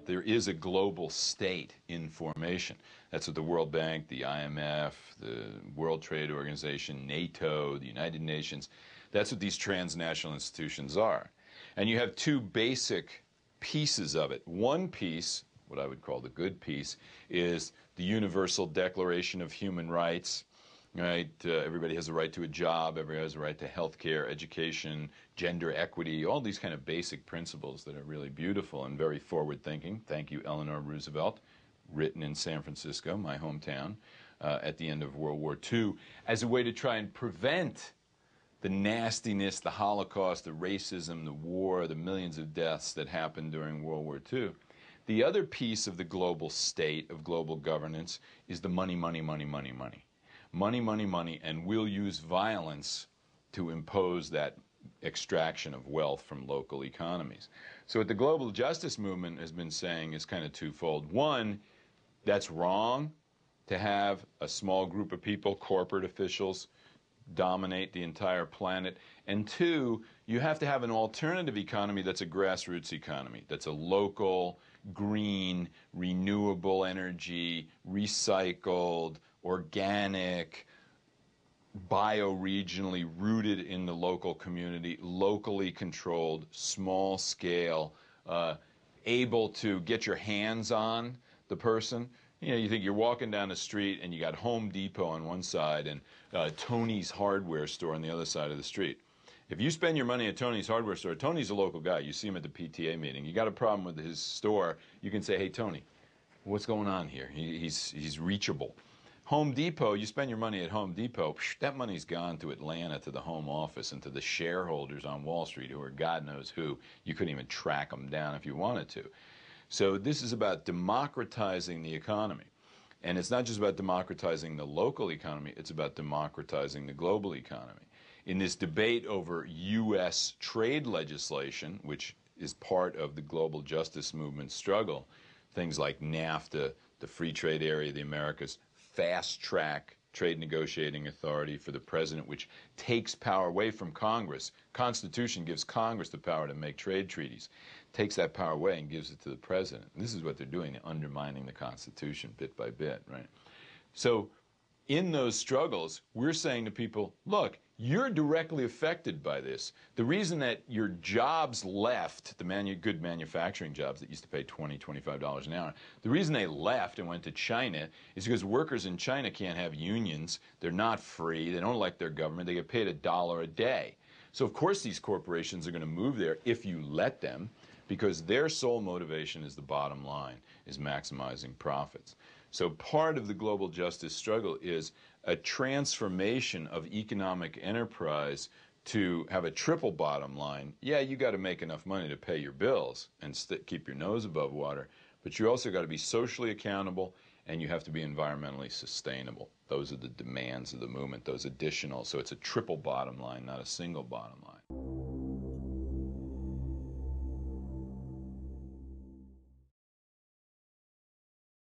there is a global state in formation. That's what the World Bank, the IMF, the World Trade Organization, NATO, the United Nations, that's what these transnational institutions are. And you have two basic pieces of it. One piece, what I would call the good piece, is the Universal Declaration of Human Rights. Right? Everybody has a right to a job, everybody has a right to health care, education, gender equity, all these kind of basic principles that are really beautiful and very forward-thinking. Thank you, Eleanor Roosevelt, written in San Francisco, my hometown, at the end of World War II, as a way to try and prevent the nastiness, the Holocaust, the racism, the war, the millions of deaths that happened during World War II. The other piece of the global state, of global governance, is the money, money, money, money, money. Money, money, money, and we'll use violence to impose that extraction of wealth from local economies. So what the global justice movement has been saying is kind of twofold. One, that's wrong to have a small group of people, corporate officials, dominate the entire planet. And two, you have to have an alternative economy that's a grassroots economy, that's a local, green, renewable energy, recycled, organic, bioregionally rooted in the local community, locally controlled, small scale, able to get your hands on the person. You know, you think you're walking down the street and you got Home Depot on one side and Tony's hardware store on the other side of the street. If you spend your money at Tony's hardware store, Tony's a local guy. You see him at the PTA meeting. You got a problem with his store, you can say, hey, Tony, what's going on here? He's reachable. Home Depot, you spend your money at Home Depot, that money's gone to Atlanta, to the home office, and to the shareholders on Wall Street who are God knows who. You couldn't even track them down if you wanted to. So this is about democratizing the economy. And it's not just about democratizing the local economy, it's about democratizing the global economy. In this debate over U.S. trade legislation, which is part of the global justice movement struggle, things like NAFTA, the Free Trade Area of the Americas, fast-track trade negotiating authority for the president, which takes power away from Congress. Constitution gives Congress the power to make trade treaties. Takes that power away and gives it to the president. And this is what they're doing, they're undermining the Constitution bit by bit, right? So in those struggles, we're saying to people, look, you're directly affected by this. The reason that your jobs left, the good manufacturing jobs that used to pay $20, $25 an hour, the reason they left and went to China is because workers in China can't have unions. They're not free. They don't elect their government. They get paid $1 a day. So of course these corporations are going to move there if you let them, because their sole motivation is the bottom line, is maximizing profits. So part of the global justice struggle is a transformation of economic enterprise to have a triple bottom line. Yeah, you got to make enough money to pay your bills and keep your nose above water, but you also got to be socially accountable and you have to be environmentally sustainable. Those are the demands of the movement, those additional. So it's a triple bottom line, not a single bottom line.